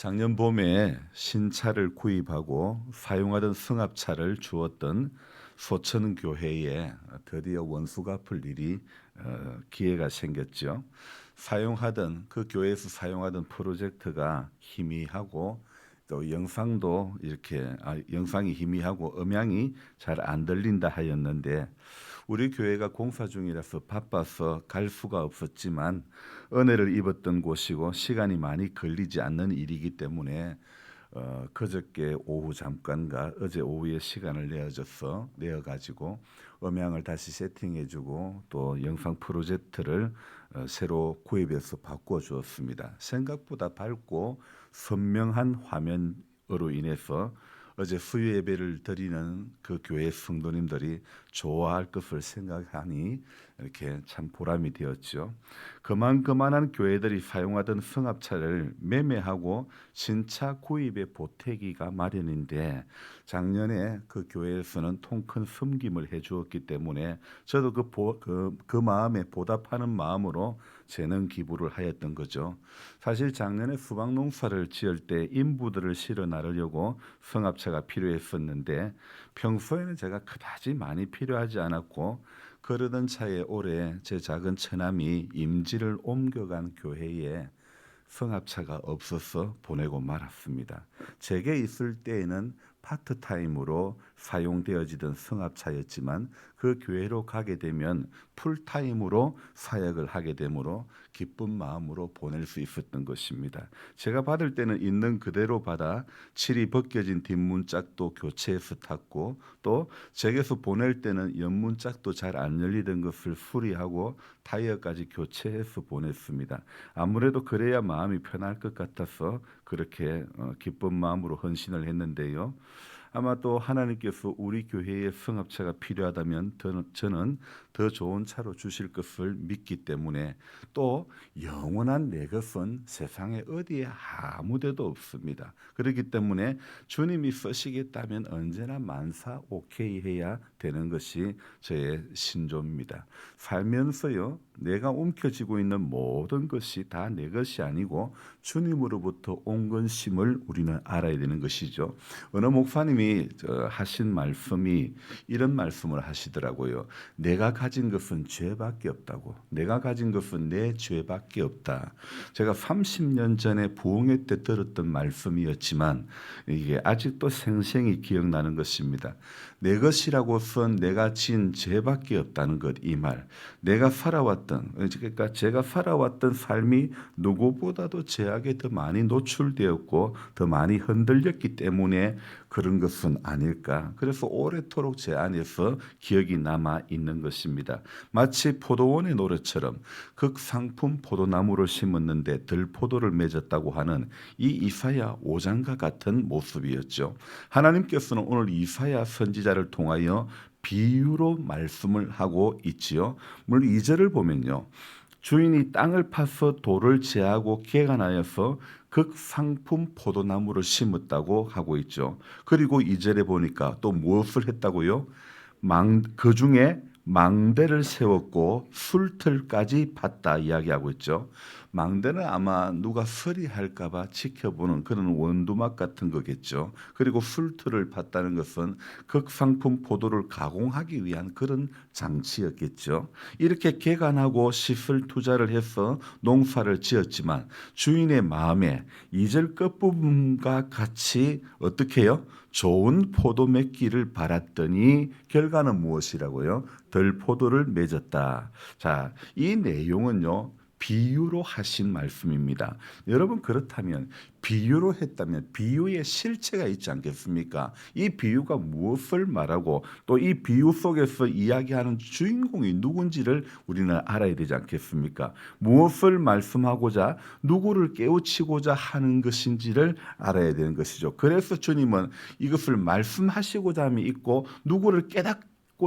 작년 봄에 신차를 구입하고 사용하던 승합차를 주었던 소천교회에 드디어 원수 갚을 일이 기회가 생겼죠. 사용하던 그 교회에서 사용하던 프로젝터가 희미하고 또 영상도 이렇게 영상이 희미하고 음향이 잘 안 들린다 하였는데 우리 교회가 공사 중이라서 바빠서 갈 수가 없었지만 은혜를 입었던 곳이고 시간이 많이 걸리지 않는 일이기 때문에 그저께 오후 잠깐과 어제 오후에 시간을 내어 가지고 음향을 다시 세팅해주고 또 영상 프로젝트를 새로 구입해서 바꾸어 주었습니다. 생각보다 밝고 선명한 화면으로 인해서 어제 수요 예배를 드리는 그 교회 성도님들이 좋아할 것을 생각하니 이렇게 참 보람이 되었죠. 그만한 교회들이 사용하던 승합차를 매매하고 신차 구입에 보태기가 마련인데 작년에 그 교회에서는 통 큰 섬김을 해주었기 때문에 저도 그 마음에 보답하는 마음으로 재능 기부를 하였던 거죠. 사실 작년에 수박 농사를 지을 때 인부들을 실어 나르려고 승합차가 필요했었는데 평소에는 제가 그다지 많이 필요하지 않았고 그러던 차에 올해 제 작은 처남이 임지를 옮겨간 교회에 승합차가 없어서 보내고 말았습니다. 제게 있을 때에는 파트타임으로 사용되어지던 승합차였지만 그 교회로 가게 되면 풀타임으로 사역을 하게 되므로 기쁜 마음으로 보낼 수 있었던 것입니다. 제가 받을 때는 있는 그대로 받아 칠이 벗겨진 뒷문짝도 교체해서 탔고 또 제게서 보낼 때는 옆문짝도 잘 안 열리던 것을 수리하고 타이어까지 교체해서 보냈습니다. 아무래도 그래야 마음이 편할 것 같아서 그렇게 기쁜 마음으로 헌신을 했는데요. 아마 또 하나님께서 우리 교회에 승합차가 필요하다면 저는 더 좋은 차로 주실 것을 믿기 때문에 또 영원한 내 것은 세상에 어디에 아무데도 없습니다. 그렇기 때문에 주님이 쓰시겠다면 언제나 만사 오케이 해야 되는 것이 저의 신조입니다. 살면서요 내가 움켜쥐고 있는 모든 것이 다 내 것이 아니고 주님으로부터 온 것임을 우리는 알아야 되는 것이죠. 어느 목사님이 하신 말씀이 이런 말씀을 하시더라고요. 내가 가진 것은 죄밖에 없다고. 내가 가진 것은 내 죄밖에 없다. 제가 30년 전에 부흥회 때 들었던 말씀이었지만 이게 아직도 생생히 기억나는 것입니다. 내 것이라고선 내가 진 죄밖에 없다는 것, 이 말. 내가 살아왔던, 그러니까 제가 살아왔던 삶이 누구보다도 죄악에 더 많이 노출되었고 더 많이 흔들렸기 때문에 그런 것은 아닐까. 그래서 오래도록 제 안에서 기억이 남아 있는 것입니다. 마치 포도원의 노래처럼 극상품 포도나무를 심었는데 들포도를 맺었다고 하는 이 이사야 5장과 같은 모습이었죠. 하나님께서는 오늘 이사야 선지자를 통하여 비유로 말씀을 하고 있지요. 물론 2절을 보면요. 주인이 땅을 파서 돌을 제하고 개간하여서 극상품 포도나무를 심었다고 하고 있죠. 그리고 2절에 보니까 또 무엇을 했다고요? 그 중에 망대를 세웠고 술틀까지 팠다 이야기하고 있죠. 망대는 아마 누가 서리할까봐 지켜보는 그런 원두막 같은 거겠죠. 그리고 술틀을 팠다는 것은 극상품 포도를 가공하기 위한 그런 장치였겠죠. 이렇게 개간하고 시설 투자를 해서 농사를 지었지만 주인의 마음에 2절 끝부분과 같이 어떻게 해요? 좋은 포도 맺기를 바랐더니 결과는 무엇이라고요? 들포도를 맺었다. 자, 이 내용은요. 비유로 하신 말씀입니다. 여러분 그렇다면 비유로 했다면 비유의 실체가 있지 않겠습니까? 이 비유가 무엇을 말하고 또 이 비유 속에서 이야기하는 주인공이 누군지를 우리는 알아야 되지 않겠습니까? 무엇을 말씀하고자 누구를 깨우치고자 하는 것인지를 알아야 되는 것이죠. 그래서 주님은 이것을 말씀하시고자 함이 있고 누구를 깨닫고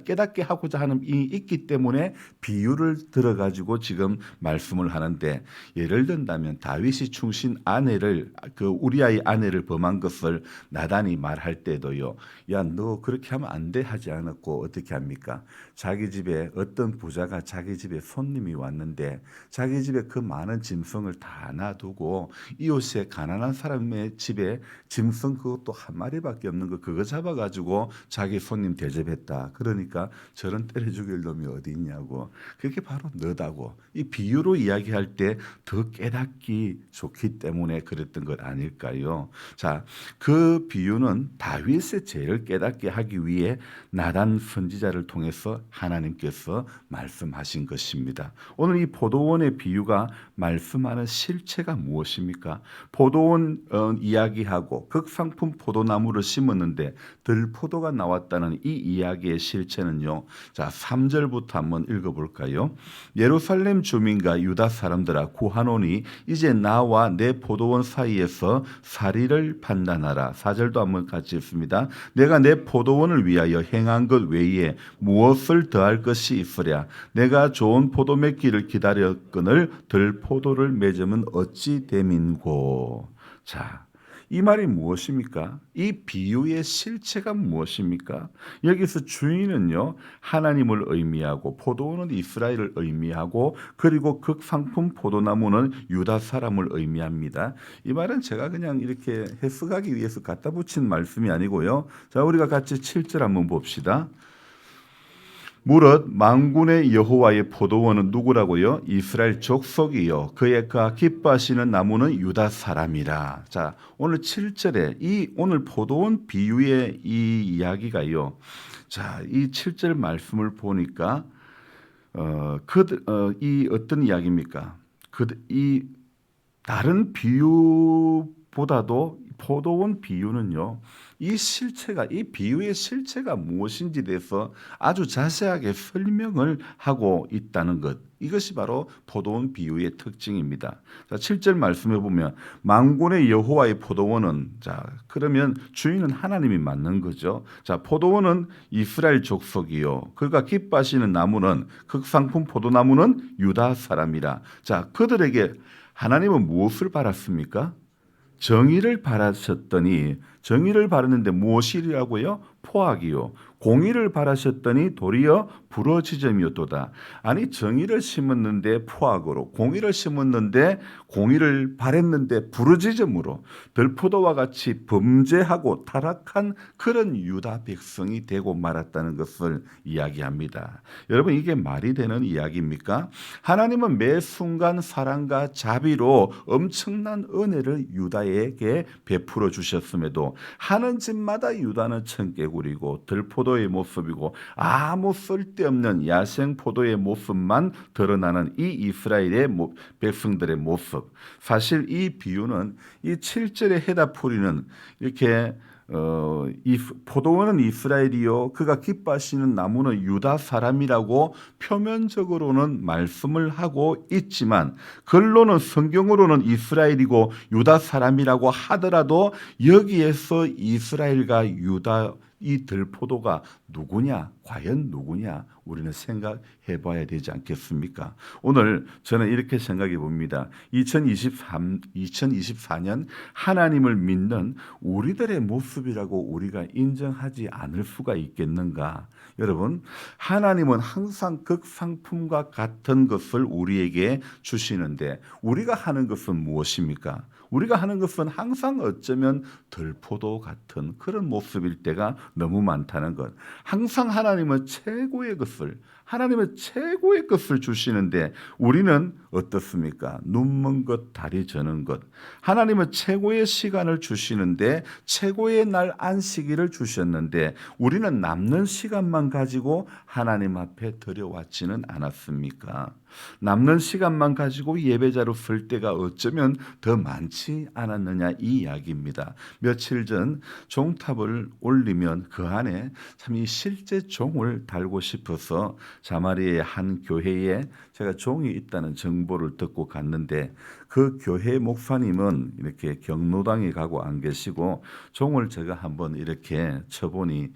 깨닫게 하고자 하는 이 있기 때문에 비유를 들어가지고 지금 말씀을 하는데, 예를 든다면 다윗이 충신 아내를 그 우리아의 아내를 범한 것을 나단이 말할 때도요, 야 너 그렇게 하면 안 돼 하지 않았고 어떻게 합니까? 자기 집에 어떤 부자가 자기 집에 손님이 왔는데 자기 집에 그 많은 짐승을 다 놔두고 이웃에 가난한 사람의 집에 짐승 그것도 한 마리밖에 없는 거 그거 잡아가지고 자기 손님 대접했다. 그러니까 저런 때려 죽일 놈이 어디 있냐고. 그게 바로 너다고. 이 비유로 이야기할 때 더 깨닫기 좋기 때문에 그랬던 것 아닐까요? 자, 그 비유는 다윗의 죄를 깨닫게 하기 위해 나단 선지자를 통해서 하나님께서 말씀하신 것입니다. 오늘 이 포도원의 비유가 말씀하는 실체가 무엇입니까? 포도원 이야기하고 극상품 포도나무를 심었는데 들포도가 나왔다는 이 이야기의 실체는요. 자, 3절부터 한번 읽어볼까요? 예루살렘 주민과 유다 사람들아 구하노니 이제 나와 내 포도원 사이에서 사리를 판단하라. 4절도 한번 같이 읽습니다. 내가 내 포도원을 위하여 행한 것 외에 무엇을 더할 것이 있으랴. 내가 좋은 포도 맺기를 기다렸거늘 들포도를 맺으면 어찌 됨인고. 자, 이 말이 무엇입니까? 이 비유의 실체가 무엇입니까? 여기서 주인은요, 하나님을 의미하고 포도원은 이스라엘을 의미하고 그리고 극상품 포도나무는 유다 사람을 의미합니다. 이 말은 제가 그냥 이렇게 해석하기 위해서 갖다 붙인 말씀이 아니고요. 자, 우리가 같이 7절 한번 봅시다. 무릇 만군의 여호와의 포도원은 누구라고요? 이스라엘 족속이요 그가 기뻐하시는 나무는 유다 사람이라. 자, 오늘 7절에 이 오늘 포도원 비유의 이 이야기가요. 자, 이 7절 말씀을 보니까 이 어떤 이야기입니까? 이 다른 비유보다도 포도원 비유는요, 이 비유의 실체가 무엇인지 대해서 아주 자세하게 설명을 하고 있다는 것. 이것이 바로 포도원 비유의 특징입니다. 자, 7절 말씀해 보면 만군의 여호와의 포도원은, 자, 그러면 주인은 하나님이 맞는 거죠. 자, 포도원은 이스라엘 족속이요 그가 기뻐하시는 나무는 극상품 포도나무는 유다 사람이라. 자, 그들에게 하나님은 무엇을 바랐습니까? 정의를 바라셨더니, 정의를 바랐는데 무엇이라고요? 포악이요. 공의를 바라셨더니 도리어 부러지점이었도다. 아니, 정의를 심었는데 포악으로, 공의를 심었는데 공의를 바랬는데 부러지점으로 들포도와 같이 범죄하고 타락한 그런 유다 백성이 되고 말았다는 것을 이야기합니다. 여러분, 이게 말이 되는 이야기입니까? 하나님은 매 순간 사랑과 자비로 엄청난 은혜를 유다에게 베풀어 주셨음에도 하는 집마다 유다는 청개구리고 들포도의 모습이고 아무 쓸데없는 야생 포도의 모습만 드러나는 이 이스라엘의 백성들의 모습. 사실 이 비유는 이 7절의 해답풀이는 이렇게 이 포도원은 이스라엘이요 그가 기뻐하시는 나무는 유다 사람이라고 표면적으로는 말씀을 하고 있지만 결론은 성경으로는 이스라엘이고 유다 사람이라고 하더라도 여기에서 이스라엘과 유다 이 들포도가 누구냐, 과연 누구냐, 우리는 생각해 봐야 되지 않겠습니까? 오늘 저는 이렇게 생각해 봅니다. 2024년 하나님을 믿는 우리들의 모습이라고 우리가 인정하지 않을 수가 있겠는가? 여러분, 하나님은 항상 극상품과 같은 것을 우리에게 주시는데 우리가 하는 것은 무엇입니까? 우리가 하는 것은 항상 어쩌면 들포도 같은 그런 모습일 때가 너무 많다는 것. 항상 하나님은 최고의 것을 주시는데 우리는 어떻습니까? 눈먼 것, 다리 저는 것. 하나님은 최고의 시간을 주시는데 최고의 날 안식일을 주셨는데 우리는 남는 시간만 가지고 하나님 앞에 들여왔지는 않았습니까? 남는 시간만 가지고 예배자로 설 때가 어쩌면 더 많지 않았느냐 이 이야기입니다. 며칠 전 종탑을 올리면 그 안에 참 이 실제 종을 달고 싶어서 사마리아의 한 교회에 제가 종이 있다는 정보를 듣고 갔는데 그 교회 목사님은 이렇게 경로당에 가고 안 계시고 종을 제가 한번 이렇게 쳐보니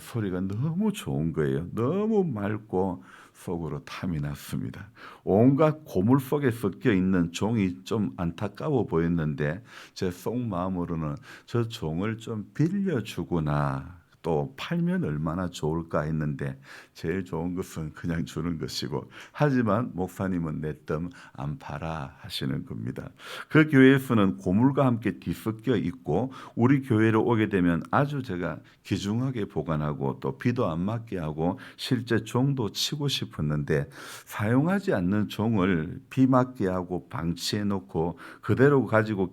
소리가 너무 좋은 거예요. 너무 맑고 속으로 탐이 났습니다. 온갖 고물 속에 섞여 있는 종이 좀 안타까워 보였는데 제 속마음으로는 저 종을 좀 빌려주거나 또 팔면 얼마나 좋을까 했는데 제일 좋은 것은 그냥 주는 것이고, 하지만 목사님은 내 뜸 안 팔아 하시는 겁니다. 그 교회에서는 고물과 함께 뒤섞여 있고 우리 교회로 오게 되면 아주 제가 귀중하게 보관하고 또 비도 안 맞게 하고 실제 종도 치고 싶었는데 사용하지 않는 종을 비 맞게 하고 방치해 놓고 그대로 가지고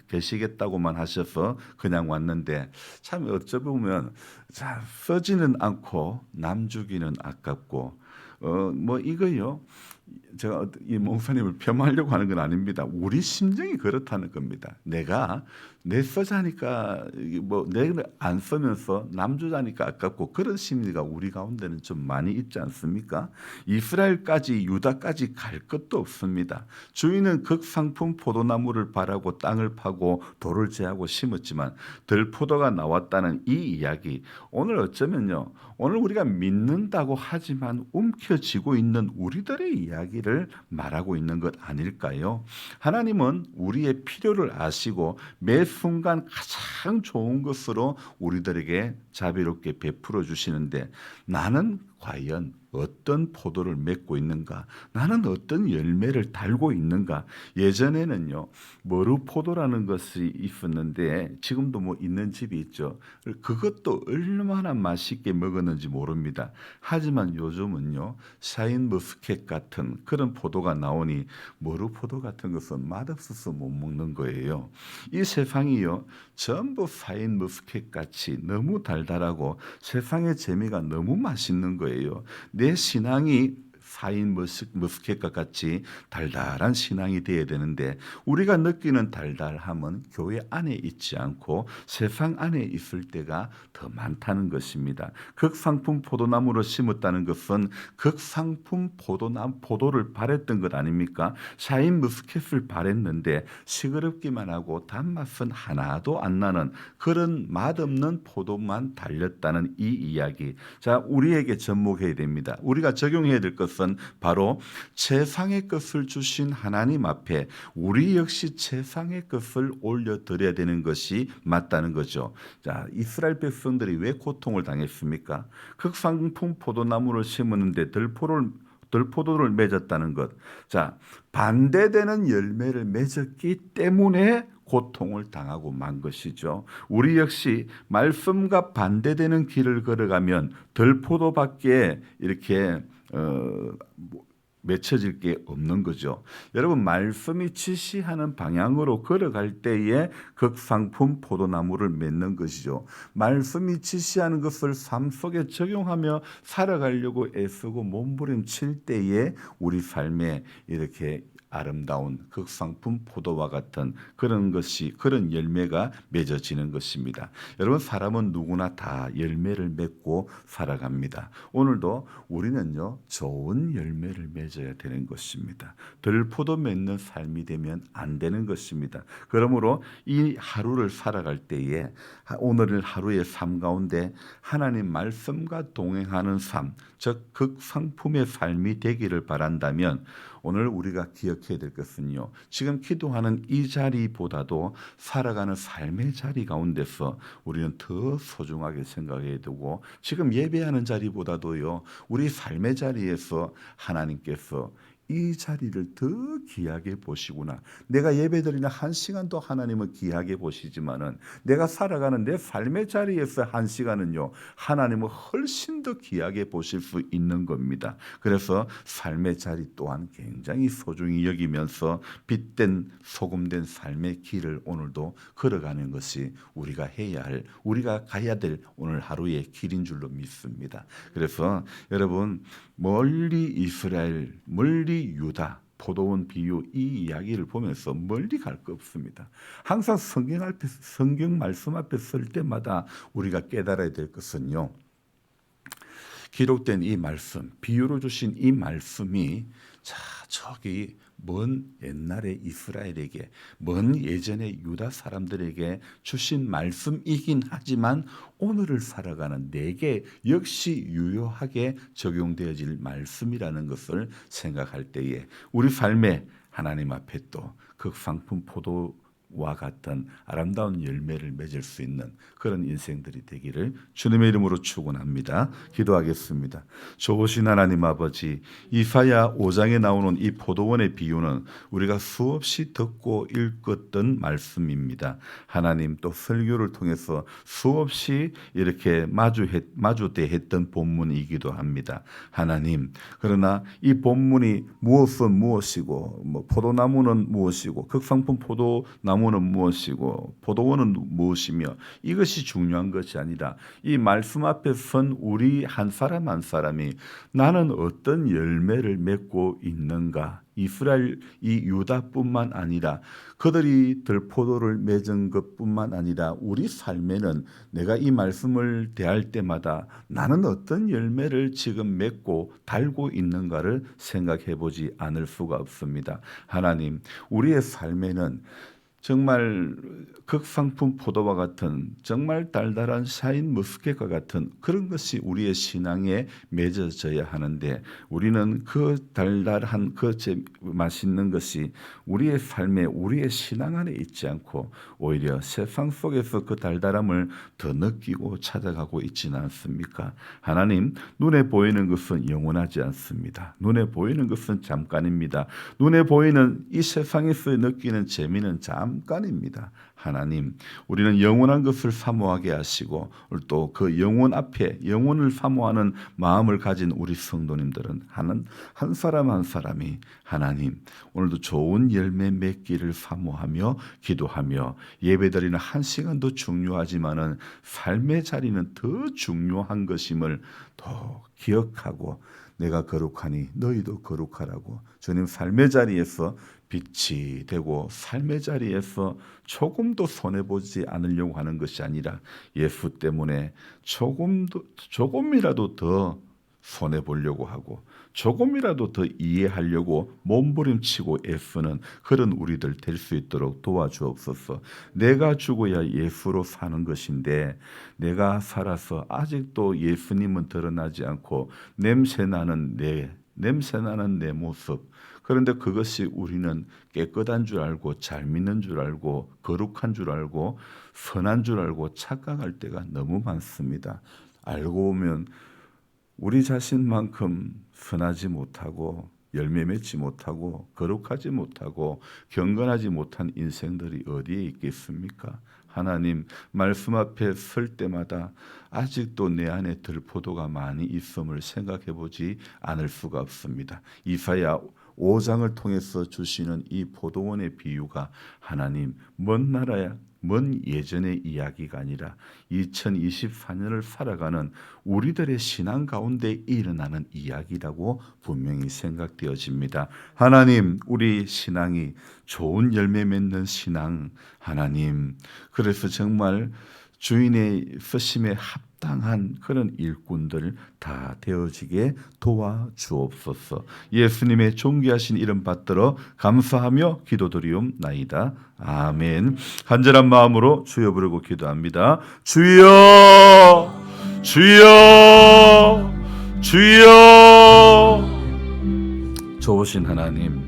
계시겠다고만 하셔서 그냥 왔는데, 참 어찌 보면 자, 써지는 않고 남 주기는 아깝고 뭐 이거요. 제가 이 목사님을 폄하하려고 하는 건 아닙니다. 우리 심정이 그렇다는 겁니다. 내가 내 써자니까 뭐 내가 안 쓰면서 남 주자니까 아깝고 그런 심리가 우리 가운데는 좀 많이 있지 않습니까? 이스라엘까지 유다까지 갈 것도 없습니다. 주인은 극상품 포도나무를 바라고 땅을 파고 돌을 제하고 심었지만 들포도가 나왔다는 이 이야기, 오늘 어쩌면요, 오늘 우리가 믿는다고 하지만 움켜쥐고 있는 우리들의 이야기를 말하고 있는 것 아닐까요? 하나님은 우리의 필요를 아시고 매 순간 가장 좋은 것으로 우리들에게 자비롭게 베풀어 주시는데, 나는 과연 어떤 포도를 맺고 있는가? 나는 어떤 열매를 달고 있는가? 예전에는요, 머루포도라는 것이 있었는데 지금도 뭐 있는 집이 있죠. 그것도 얼마나 맛있게 먹었는지 모릅니다. 하지만 요즘은요, 샤인머스켓 같은 그런 포도가 나오니 머루포도 같은 것은 맛없어서 못 먹는 거예요. 이 세상이요, 전부 샤인머스켓 같이 너무 달달하고 세상의 재미가 너무 맛있는 거예요. 내 신앙이 샤인머스켓과 같이 달달한 신앙이 되어야 되는데 우리가 느끼는 달달함은 교회 안에 있지 않고 세상 안에 있을 때가 더 많다는 것입니다. 극상품 포도나무를 심었다는 것은 극상품 포도를 바랬던 것 아닙니까? 샤인머스켓을 바랬는데 시끄럽기만 하고 단맛은 하나도 안 나는 그런 맛없는 포도만 달렸다는 이 이야기. 자, 우리에게 접목해야 됩니다. 우리가 적용해야 될 것은 바로 최상의 것을 주신 하나님 앞에 우리 역시 최상의 것을 올려드려야 되는 것이 맞다는 거죠. 자, 이스라엘 백성들이 왜 고통을 당했습니까? 극상품 포도나무를 심었는데 들포도를 맺었다는 것. 자, 반대되는 열매를 맺었기 때문에 고통을 당하고 만 것이죠. 우리 역시 말씀과 반대되는 길을 걸어가면 들포도밖에 이렇게 맺혀질 게 없는 거죠. 여러분, 말씀이 지시하는 방향으로 걸어갈 때에 극상품 포도나무를 맺는 것이죠. 말씀이 지시하는 것을 삶 속에 적용하며 살아가려고 애쓰고 몸부림칠 때에 우리 삶에 이렇게 아름다운 극상품 포도와 같은 그런 열매가 맺어지는 것입니다. 여러분, 사람은 누구나 다 열매를 맺고 살아갑니다. 오늘도 우리는요, 좋은 열매를 맺어야 되는 것입니다. 들포도 맺는 삶이 되면 안 되는 것입니다. 그러므로 이 하루를 살아갈 때에 오늘 하루의 삶 가운데 하나님 말씀과 동행하는 삶, 즉 극상품의 삶이 되기를 바란다면 오늘 우리가 기억해야 될 것은요, 지금 기도하는 이 자리보다도 살아가는 삶의 자리 가운데서 우리는 더 소중하게 생각해야 되고, 지금 예배하는 자리보다도요, 우리 삶의 자리에서 하나님께서 이 자리를 더 귀하게 보시구나. 내가 예배드리는 한 시간도 하나님은 귀하게 보시지만은 내가 살아가는 내 삶의 자리에서 한 시간은요, 하나님은 훨씬 더 귀하게 보실 수 있는 겁니다. 그래서 삶의 자리 또한 굉장히 소중히 여기면서 빛된 소금된 삶의 길을 오늘도 걸어가는 것이 우리가 가야 될 오늘 하루의 길인 줄로 믿습니다. 그래서 여러분, 멀리 이스라엘, 멀리 유다, 포도원 비유 이 이야기를 보면서 멀리 갈 거 없습니다. 항상 성경 말씀 앞에 설 때마다 우리가 깨달아야 될 것은요, 기록된 이 말씀, 비유로 주신 이 말씀이 저기 먼 옛날의 이스라엘에게, 먼 예전의 유다 사람들에게 주신 말씀이긴 하지만 오늘을 살아가는 내게 역시 유효하게 적용되어질 말씀이라는 것을 생각할 때에 우리 삶에 하나님 앞에 또 극상품 포도와 같은 아름다운 열매를 맺을 수 있는 그런 인생들이 되기를 주님의 이름으로 축원합니다. 기도하겠습니다. 좋으신 하나님 아버지, 이사야 5장에 나오는 이 포도원의 비유는 우리가 수없이 듣고 읽었던 말씀입니다. 하나님, 또 설교를 통해서 수없이 이렇게 마주대했던 본문이기도 합니다. 하나님, 그러나 이 본문이 무엇은 무엇이고, 포도나무는 무엇이고, 극상품 포도나무는 무엇이고, 포도원은 무엇이며, 이것이 중요한 것이 아니라 이 말씀 앞에 선 우리 한 사람 한 사람이 나는 어떤 열매를 맺고 있는가, 이스라엘 이 유다뿐만 아니라 그들이 들포도를 맺은 것뿐만 아니라 우리 삶에는 내가 이 말씀을 대할 때마다 나는 어떤 열매를 지금 맺고 달고 있는가를 생각해 보지 않을 수가 없습니다. 하나님, 우리의 삶에는 정말 극상품 포도와 같은 정말 달달한 샤인 머스켓과 같은 그런 것이 우리의 신앙에 맺어져야 하는데, 우리는 그 달달한 그 맛있는 것이 우리의 삶에, 우리의 신앙 안에 있지 않고 오히려 세상 속에서 그 달달함을 더 느끼고 찾아가고 있지는 않습니까? 하나님, 눈에 보이는 것은 영원하지 않습니다. 눈에 보이는 것은 잠깐입니다. 눈에 보이는 이 세상에서 느끼는 재미는 잠깐입니다. 하나님, 우리는 영원한 것을 사모하게 하시고 또 그 영원 앞에 영혼을 사모하는 마음을 가진 우리 성도님들은 한 사람 한 사람이 하나님, 오늘도 좋은 열매 맺기를 사모하며 기도하며, 예배드리는 한 시간도 중요하지만은 삶의 자리는 더 중요한 것임을 더 기억하고, 내가 거룩하니 너희도 거룩하라고 주님 삶의 자리에서 빛이 되고, 삶의 자리에서 조금도 손해보지 않으려고 하는 것이 아니라 예수 때문에 조금이라도 더 손해보려고 하고 조금이라도 더 이해하려고 몸부림치고 애쓰는 그런 우리들 될 수 있도록 도와주옵소서. 내가 죽어야 예수로 사는 것인데 내가 살아서 아직도 예수님은 드러나지 않고 냄새나는 내 모습, 그런데 그것이 우리는 깨끗한 줄 알고 잘 믿는 줄 알고 거룩한 줄 알고 선한 줄 알고 착각할 때가 너무 많습니다. 알고 보면 우리 자신만큼 선하지 못하고 열매 맺지 못하고 거룩하지 못하고 경건하지 못한 인생들이 어디에 있겠습니까? 하나님, 말씀 앞에 설 때마다 아직도 내 안에 들포도가 많이 있음을 생각해 보지 않을 수가 없습니다. 이사야 5장을 통해서 주시는 이 포도원의 비유가 하나님, 먼 예전의 이야기가 아니라 2024년을 살아가는 우리들의 신앙 가운데 일어나는 이야기라고 분명히 생각되어집니다. 하나님, 우리 신앙이 좋은 열매 맺는 신앙, 하나님, 그래서 정말 주인의 쓰심에 합당한 그런 일꾼들 다 되어지게 도와주옵소서. 예수님의 존귀하신 이름 받들어 감사하며 기도드리옵나이다. 아멘. 간절한 마음으로 주여 부르고 기도합니다. 주여, 주여, 주여. 좋으신 하나님,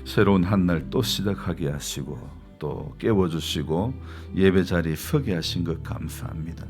새로운 한 날 또 시작하게 하시고 또 깨워주시고 예배 자리에 서게 하신 것 감사합니다.